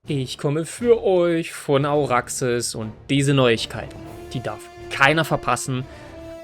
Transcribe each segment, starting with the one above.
Ich komme für euch von Auraxis und diese Neuigkeit, die darf keiner verpassen.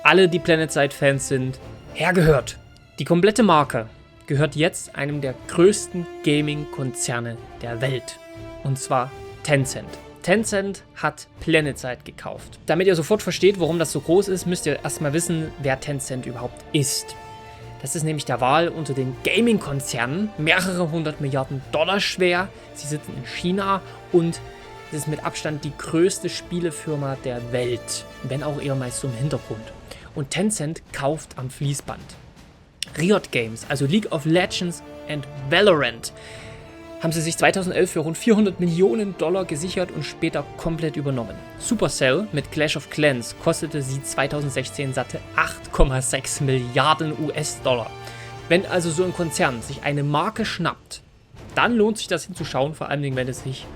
Alle, die PlanetSide-Fans sind, hergehört. Die komplette Marke gehört jetzt einem der größten Gaming-Konzerne der Welt. Und zwar Tencent. Tencent hat PlanetSide gekauft. Damit ihr sofort versteht, warum das so groß ist, müsst ihr erstmal wissen, wer Tencent überhaupt ist. Das ist nämlich der Wahl unter den Gaming-Konzernen, mehrere hundert Milliarden Dollar schwer. Sie sitzen in China und es ist mit Abstand die größte Spielefirma der Welt, wenn auch eher meist so im Hintergrund. Und Tencent kauft am Fließband. Riot Games, also League of Legends und Valorant, haben sie sich 2011 für rund 400 Millionen Dollar gesichert und später komplett übernommen. Supercell mit Clash of Clans kostete sie 2016 satte 8,6 Milliarden US-Dollar. Wenn also so ein Konzern sich eine Marke schnappt, dann lohnt sich das hinzuschauen, vor allem wenn es sich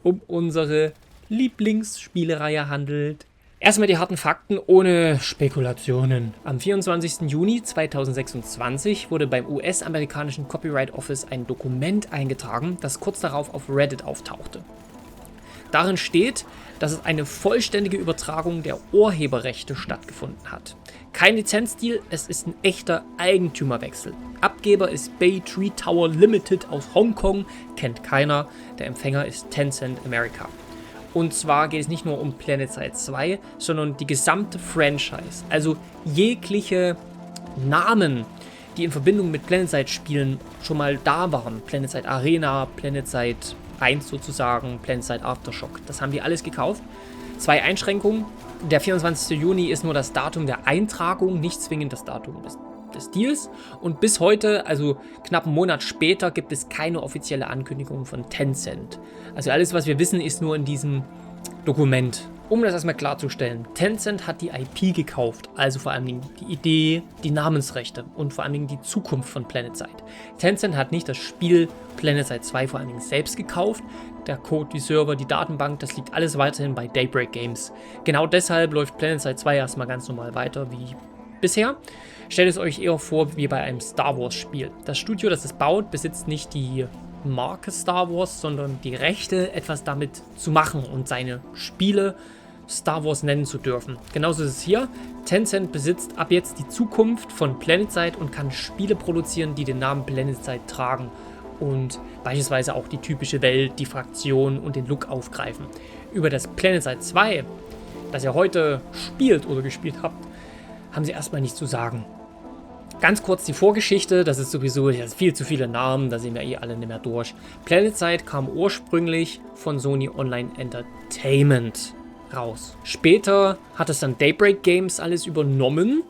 um unsere Lieblingsspielereihe handelt. Erstmal die harten Fakten ohne Spekulationen. Am 24. Juni 2026 wurde beim US-amerikanischen Copyright Office ein Dokument eingetragen, das kurz darauf auf Reddit auftauchte. Darin steht, dass es eine vollständige Übertragung der Urheberrechte stattgefunden hat. Kein Lizenzdeal, es ist ein echter Eigentümerwechsel. Abgeber ist Bay Tree Tower Limited aus Hongkong, kennt keiner. Der Empfänger ist Tencent America. Und zwar geht es nicht nur um PlanetSide 2, sondern die gesamte Franchise. Also jegliche Namen, die in Verbindung mit PlanetSide-Spielen schon mal da waren. PlanetSide Arena, PlanetSide 1 sozusagen, PlanetSide Aftershock. Das haben die alles gekauft. 2 Einschränkungen. Der 24. Juni ist nur das Datum der Eintragung, nicht zwingend das Datum des Deals. Und bis heute, also knapp einen Monat später, gibt es keine offizielle Ankündigung von Tencent. Also alles, was wir wissen, ist nur in diesem Dokument. Um das erstmal klarzustellen, Tencent hat die IP gekauft, also vor allem die Idee, die Namensrechte und vor allem die Zukunft von PlanetSide. Tencent hat nicht das Spiel PlanetSide 2 vor allem selbst gekauft. Der Code, die Server, die Datenbank, das liegt alles weiterhin bei Daybreak Games. Genau deshalb läuft PlanetSide 2 erstmal ganz normal weiter wie bisher. Stellt es euch eher vor wie bei einem Star Wars Spiel. Das Studio, das es baut, besitzt nicht die Marke Star Wars, sondern die Rechte, etwas damit zu machen und seine Spiele Star Wars nennen zu dürfen. Genauso ist es hier. Tencent besitzt ab jetzt die Zukunft von PlanetSide und kann Spiele produzieren, die den Namen PlanetSide tragen und beispielsweise auch die typische Welt, die Fraktion und den Look aufgreifen. Über das PlanetSide 2, das ihr heute spielt oder gespielt habt, haben sie erstmal nichts zu sagen. Ganz kurz die Vorgeschichte, das ist sowieso viel zu viele Namen, da sehen wir alle nicht mehr durch. PlanetSide kam ursprünglich von Sony Online Entertainment raus. Später hat es dann Daybreak Games alles übernommen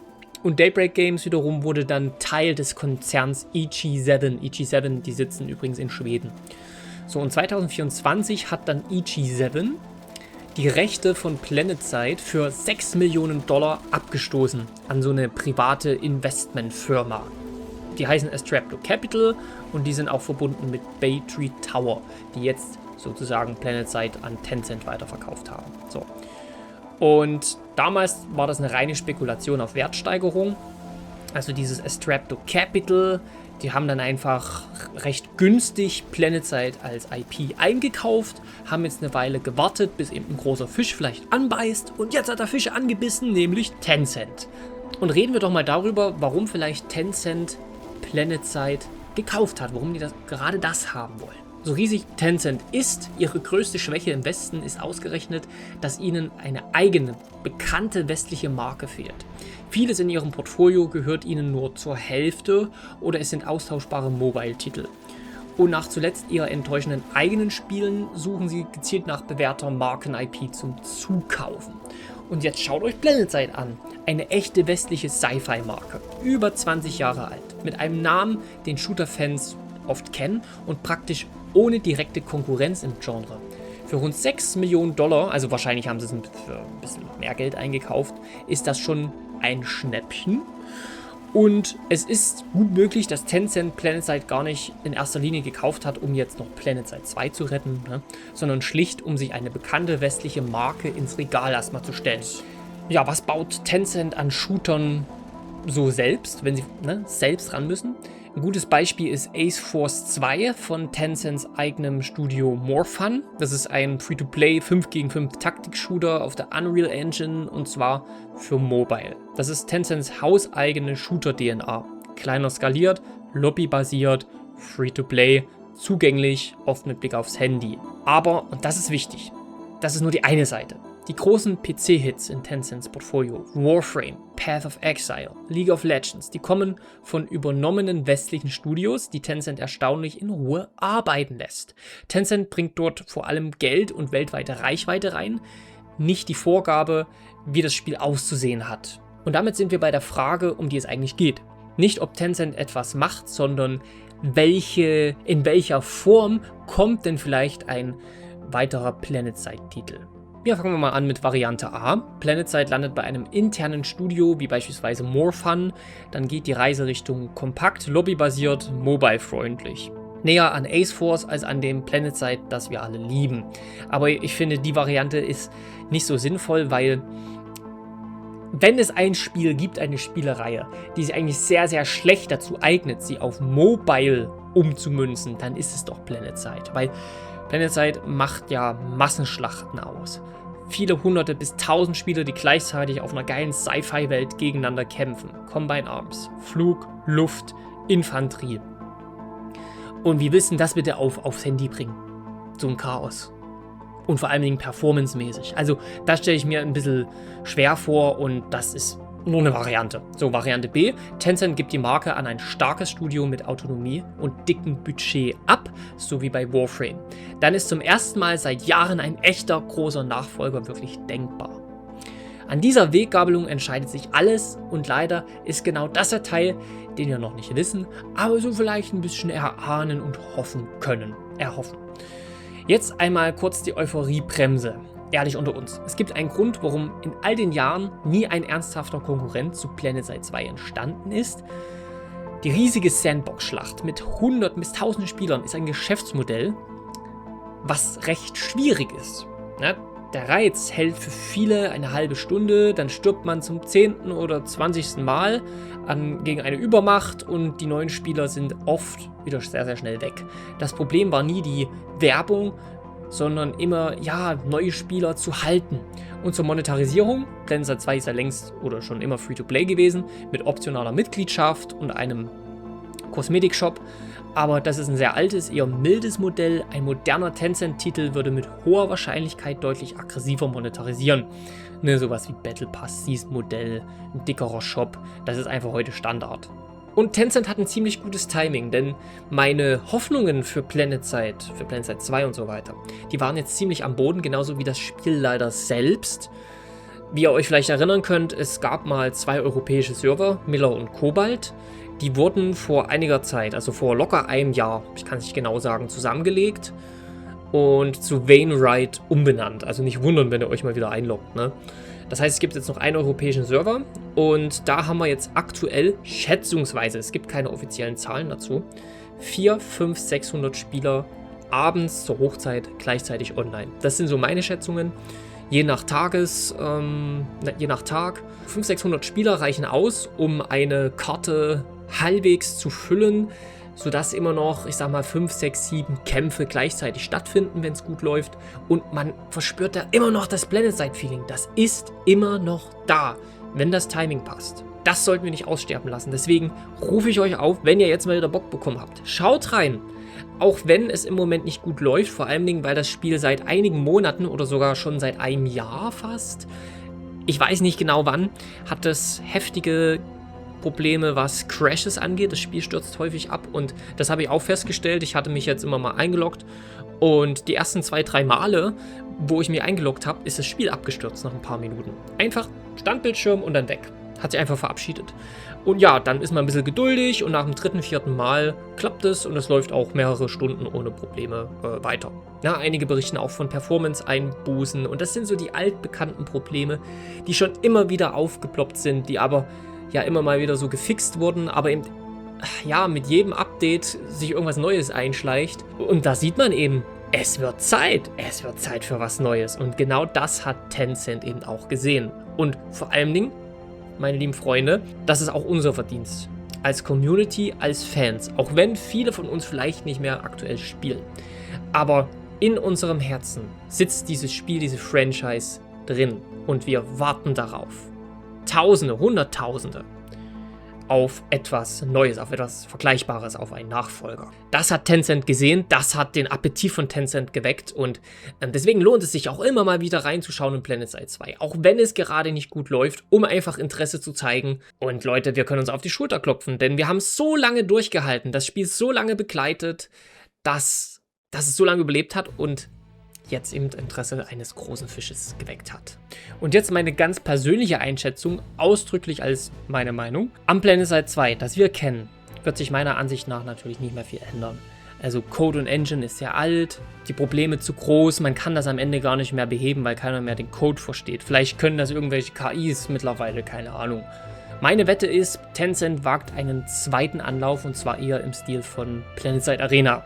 und Daybreak Games wiederum wurde dann Teil des Konzerns EG7. EG7, die sitzen übrigens in Schweden. So, und 2024 hat dann EG7 die Rechte von PlanetSide für 6 Millionen Dollar abgestoßen an so eine private Investmentfirma. Die heißen Astrapto Capital und die sind auch verbunden mit Bay Tree Tower, die jetzt sozusagen PlanetSide an Tencent weiterverkauft haben. So. Und damals war das eine reine Spekulation auf Wertsteigerung. Also dieses Astrapto Capital, die haben dann einfach recht günstig PlanetSide als IP eingekauft, haben jetzt eine Weile gewartet, bis eben ein großer Fisch vielleicht anbeißt und jetzt hat der Fisch angebissen, nämlich Tencent. Und reden wir doch mal darüber, warum vielleicht Tencent PlanetSide gekauft hat, warum die gerade das haben wollen. So riesig Tencent ist, ihre größte Schwäche im Westen ist ausgerechnet, dass ihnen eine eigene, bekannte westliche Marke fehlt. Vieles in ihrem Portfolio gehört ihnen nur zur Hälfte oder es sind austauschbare Mobile-Titel. Und nach zuletzt ihrer enttäuschenden eigenen Spielen suchen sie gezielt nach bewährter Marken-IP zum Zukaufen. Und jetzt schaut euch PlanetSide an, eine echte westliche Sci-Fi-Marke, über 20 Jahre alt, mit einem Namen, den Shooter-Fans oft kennen und praktisch ohne direkte Konkurrenz im Genre. Für rund 6 Millionen Dollar, also wahrscheinlich haben sie es für ein bisschen mehr Geld eingekauft, ist das schon ein Schnäppchen. Und es ist gut möglich, dass Tencent PlanetSide gar nicht in erster Linie gekauft hat, um jetzt noch PlanetSide 2 zu retten, sondern schlicht, um sich eine bekannte westliche Marke ins Regal erstmal zu stellen. Ja, was baut Tencent an Shootern so selbst, wenn sie selbst ran müssen? Ein gutes Beispiel ist Ace Force 2 von Tencents eigenem Studio Morfun. Das ist ein Free-to-Play 5 gegen 5 Taktik-Shooter auf der Unreal Engine und zwar für Mobile. Das ist Tencents hauseigene Shooter-DNA. Kleiner skaliert, lobbybasiert, Free-to-Play, zugänglich, oft mit Blick aufs Handy. Aber, und das ist wichtig, das ist nur die eine Seite. Die großen PC-Hits in Tencents Portfolio, Warframe, Path of Exile, League of Legends, die kommen von übernommenen westlichen Studios, die Tencent erstaunlich in Ruhe arbeiten lässt. Tencent bringt dort vor allem Geld und weltweite Reichweite rein, nicht die Vorgabe, wie das Spiel auszusehen hat. Und damit sind wir bei der Frage, um die es eigentlich geht. Nicht, ob Tencent etwas macht, sondern in welcher Form kommt denn vielleicht ein weiterer PlanetSide-Titel. Ja, fangen wir mal an mit Variante A. PlanetSide landet bei einem internen Studio, wie beispielsweise Morfun. Dann geht die Reise Richtung kompakt, lobbybasiert, mobile-freundlich. Näher an Ace Force als an dem PlanetSide, das wir alle lieben. Aber ich finde, die Variante ist nicht so sinnvoll, weil wenn es ein Spiel gibt, eine Spielereihe, die sich eigentlich sehr, sehr schlecht dazu eignet, sie auf Mobile umzumünzen, dann ist es doch PlanetSide. Weil PlanetSide macht ja Massenschlachten aus. Viele hunderte bis tausend Spieler, die gleichzeitig auf einer geilen Sci-Fi-Welt gegeneinander kämpfen. Combine Arms, Flug, Luft, Infanterie. Und wie willst du das bitte aufs Handy bringen? So ein Chaos. Und vor allen Dingen performancemäßig. Also das stelle ich mir ein bisschen schwer vor und das ist nur eine Variante. So, Variante B. Tencent gibt die Marke an ein starkes Studio mit Autonomie und dicken Budget ab, so wie bei Warframe. Dann ist zum ersten Mal seit Jahren ein echter großer Nachfolger wirklich denkbar. An dieser Weggabelung entscheidet sich alles und leider ist genau das der Teil, den wir noch nicht wissen, aber so vielleicht ein bisschen erahnen und hoffen können. Jetzt einmal kurz die Euphoriebremse. Ehrlich unter uns. Es gibt einen Grund, warum in all den Jahren nie ein ernsthafter Konkurrent zu PlanetSide 2 entstanden ist. Die riesige Sandbox-Schlacht mit 100 bis 1000 Spielern ist ein Geschäftsmodell, was recht schwierig ist. Ne? Der Reiz hält für viele eine halbe Stunde, dann stirbt man zum 10. oder 20. Mal gegen eine Übermacht und die neuen Spieler sind oft wieder sehr, sehr schnell weg. Das Problem war nie die Werbung, sondern immer, neue Spieler zu halten. Und zur Monetarisierung, PlanetSide 2 ist ja längst oder schon immer Free-to-Play gewesen, mit optionaler Mitgliedschaft und einem Kosmetikshop. Aber das ist ein sehr altes, eher mildes Modell. Ein moderner Tencent-Titel würde mit hoher Wahrscheinlichkeit deutlich aggressiver monetarisieren. Ne, sowas wie Battle Pass, Season-Modell, ein dickerer Shop, das ist einfach heute Standard. Und Tencent hat ein ziemlich gutes Timing, denn meine Hoffnungen für PlanetSide 2 und so weiter, die waren jetzt ziemlich am Boden, genauso wie das Spiel leider selbst. Wie ihr euch vielleicht erinnern könnt, es gab mal 2 europäische Server, Miller und Cobalt. Die wurden vor einiger Zeit, also vor locker einem Jahr, ich kann es nicht genau sagen, zusammengelegt und zu Wainwright umbenannt. Also nicht wundern, wenn ihr euch mal wieder einloggt, ne? Das heißt, es gibt jetzt noch einen europäischen Server und da haben wir jetzt aktuell schätzungsweise, es gibt keine offiziellen Zahlen dazu, 400, 500, 600 Spieler abends zur Hochzeit gleichzeitig online. Das sind so meine Schätzungen. Je nach Tag. 500, 600 Spieler reichen aus, um eine Karte halbwegs zu füllen, sodass immer noch, 5, 6, 7 Kämpfe gleichzeitig stattfinden, wenn es gut läuft. Und man verspürt da immer noch das PlanetSide-Feeling. Das ist immer noch da, wenn das Timing passt. Das sollten wir nicht aussterben lassen. Deswegen rufe ich euch auf, wenn ihr jetzt mal wieder Bock bekommen habt. Schaut rein! Auch wenn es im Moment nicht gut läuft, vor allen Dingen, weil das Spiel seit einigen Monaten oder sogar schon seit einem Jahr fast, ich weiß nicht genau wann, hat es heftige Probleme, was Crashes angeht. Das Spiel stürzt häufig ab und das habe ich auch festgestellt. Ich hatte mich jetzt immer mal eingeloggt und die ersten 2, 3 Male, wo ich mich eingeloggt habe, ist das Spiel abgestürzt nach ein paar Minuten. Einfach Standbildschirm und dann weg. Hat sich einfach verabschiedet. Und ja, dann ist man ein bisschen geduldig und nach dem 3., 4. Mal klappt es und es läuft auch mehrere Stunden ohne Probleme weiter. Ja, einige berichten auch von Performance-Einbußen und das sind so die altbekannten Probleme, die schon immer wieder aufgeploppt sind, die aber ja immer mal wieder so gefixt wurden, aber eben mit jedem Update sich irgendwas Neues einschleicht. Und da sieht man eben, es wird Zeit für was Neues. Und genau das hat Tencent eben auch gesehen. Und vor allen Dingen, meine lieben Freunde, das ist auch unser Verdienst. als Community, als Fans, auch wenn viele von uns vielleicht nicht mehr aktuell spielen. Aber in unserem Herzen sitzt dieses Spiel, diese Franchise drin und wir warten darauf. Tausende, Hunderttausende auf etwas Neues, auf etwas Vergleichbares, auf einen Nachfolger. Das hat Tencent gesehen, das hat den Appetit von Tencent geweckt und deswegen lohnt es sich auch immer mal wieder reinzuschauen in PlanetSide 2, auch wenn es gerade nicht gut läuft, um einfach Interesse zu zeigen. Und Leute, wir können uns auf die Schulter klopfen, denn wir haben so lange durchgehalten, das Spiel so lange begleitet, dass es so lange überlebt hat und jetzt eben Interesse eines großen Fisches geweckt hat. Und jetzt meine ganz persönliche Einschätzung, ausdrücklich als meine Meinung. Am PlanetSide 2, das wir kennen, wird sich meiner Ansicht nach natürlich nicht mehr viel ändern. Also Code und Engine ist sehr alt, die Probleme zu groß, man kann das am Ende gar nicht mehr beheben, weil keiner mehr den Code versteht. Vielleicht können das irgendwelche KIs mittlerweile, keine Ahnung. Meine Wette ist, Tencent wagt einen zweiten Anlauf und zwar eher im Stil von PlanetSide Arena.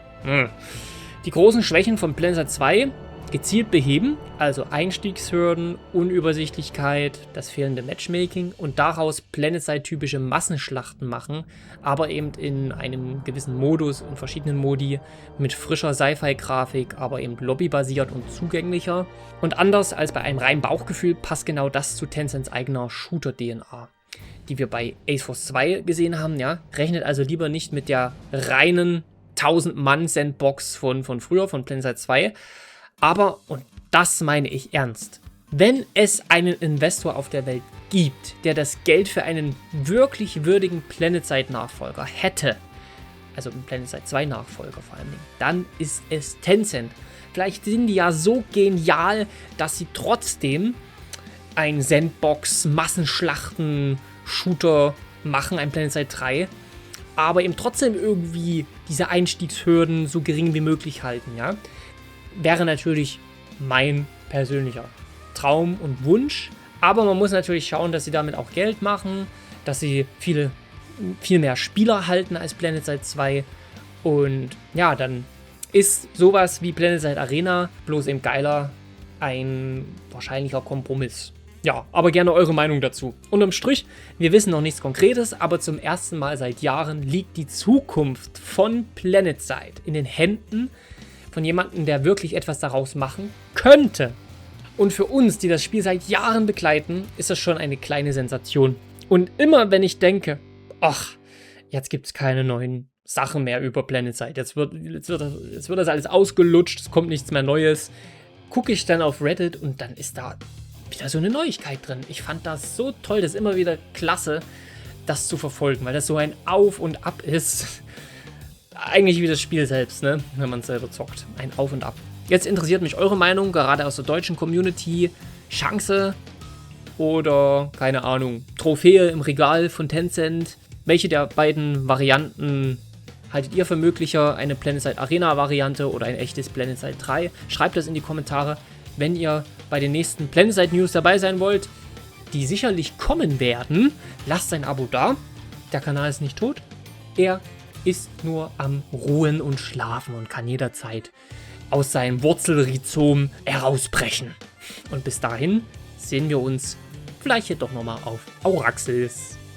Die großen Schwächen von PlanetSide 2 gezielt beheben, also Einstiegshürden, Unübersichtlichkeit, das fehlende Matchmaking und daraus PlanetSide-typische Massenschlachten machen, aber eben in einem gewissen Modus, in verschiedenen Modi, mit frischer Sci-Fi-Grafik, aber eben lobbybasiert und zugänglicher. Und anders als bei einem reinen Bauchgefühl passt genau das zu Tencents eigener Shooter-DNA, die wir bei Ace Force 2 gesehen haben. Ja? Rechnet also lieber nicht mit der reinen 1000-Mann-Sandbox von früher, von PlanetSide 2. Aber, und das meine ich ernst, wenn es einen Investor auf der Welt gibt, der das Geld für einen wirklich würdigen PlanetSide-Nachfolger hätte, also einen PlanetSide 2-Nachfolger vor allem, dann ist es Tencent. Vielleicht sind die ja so genial, dass sie trotzdem ein Sandbox-Massenschlachten-Shooter machen, ein PlanetSide 3, aber eben trotzdem irgendwie diese Einstiegshürden so gering wie möglich halten, ja. Wäre natürlich mein persönlicher Traum und Wunsch, aber man muss natürlich schauen, dass sie damit auch Geld machen, dass sie viel mehr Spieler halten als PlanetSide 2 und ja, dann ist sowas wie PlanetSide Arena bloß eben geiler, ein wahrscheinlicher Kompromiss. Ja, aber gerne eure Meinung dazu. Unterm Strich, wir wissen noch nichts Konkretes, aber zum ersten Mal seit Jahren liegt die Zukunft von PlanetSide in den Händen von jemandem, der wirklich etwas daraus machen könnte. Und für uns, die das Spiel seit Jahren begleiten, ist das schon eine kleine Sensation. Und immer wenn ich denke, ach, jetzt gibt es keine neuen Sachen mehr über PlanetSide, jetzt wird das alles ausgelutscht, es kommt nichts mehr Neues, gucke ich dann auf Reddit und dann ist da wieder so eine Neuigkeit drin. Ich fand das so toll, das ist immer wieder klasse, das zu verfolgen, weil das so ein Auf und Ab ist. Eigentlich wie das Spiel selbst, ne? Wenn man es selber zockt. Ein Auf und Ab. Jetzt interessiert mich eure Meinung, gerade aus der deutschen Community. Chance oder, keine Ahnung, Trophäe im Regal von Tencent. Welche der beiden Varianten haltet ihr für möglicher? Eine PlanetSide Arena Variante oder ein echtes PlanetSide 3? Schreibt das in die Kommentare, wenn ihr bei den nächsten PlanetSide News dabei sein wollt, die sicherlich kommen werden. Lasst ein Abo da. Der Kanal ist nicht tot. Er ist nur am Ruhen und Schlafen und kann jederzeit aus seinem Wurzelrhizom herausbrechen. Und bis dahin sehen wir uns vielleicht doch nochmal auf Auraxis.